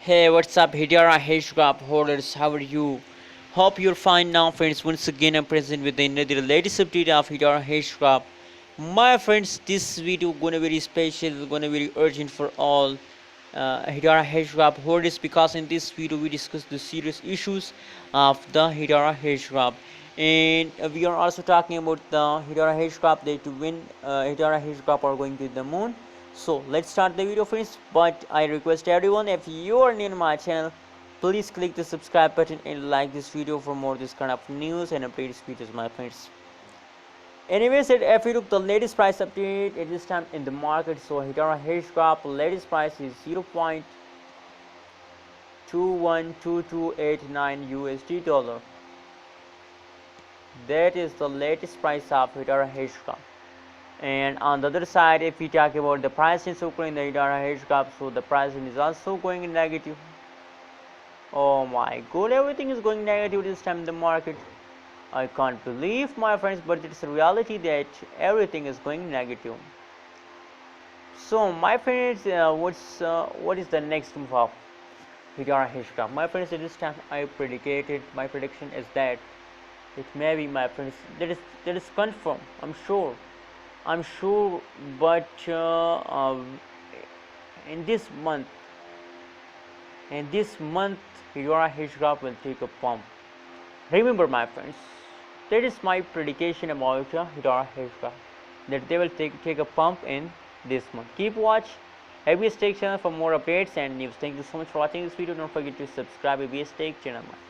Hey, what's up, Hedera Hashgraph holders? How are you? Hope you're fine now, friends. Once again, I'm present with another latest update of Hedera Hashgraph. My friends, this video gonna be very special, gonna be very urgent for all Hedera Hashgraph holders, because in this video we discuss the serious issues of the Hedera Hashgraph. And we are also talking about the Hedera Hashgraph, that to win Hedera Hashgraph are going to the moon. So let's start the video, friends, but I request everyone, if you are new to my channel, please click the subscribe button and like this video for more this kind of news and updates videos, my friends. Anyways, if you look the latest price update at this time in the market, so Hedera Hashgraph latest price is 0.212289 USD dollar. That is the latest price of Hedera Hashgraph. And on the other side, if we talk about the pricing super in the Hedera Hashgraph, so the pricing is also going in negative. Oh my god, everything is going negative this time in the market. I can't believe, my friends, but it's a reality that everything is going negative. So my friends, what is the next move of Hedera Hashgraph? My friends, at this time my prediction is that it may be, my friends, that is confirmed. I'm sure, but in this month, Hedera Hashgraph will take a pump. Remember, my friends, that is my prediction about Hedera Hashgraph, that they will take a pump in this month. Keep watch ABS Tech channel for more updates and news. Thank you so much for watching this video. Don't forget to subscribe ABS Tech channel.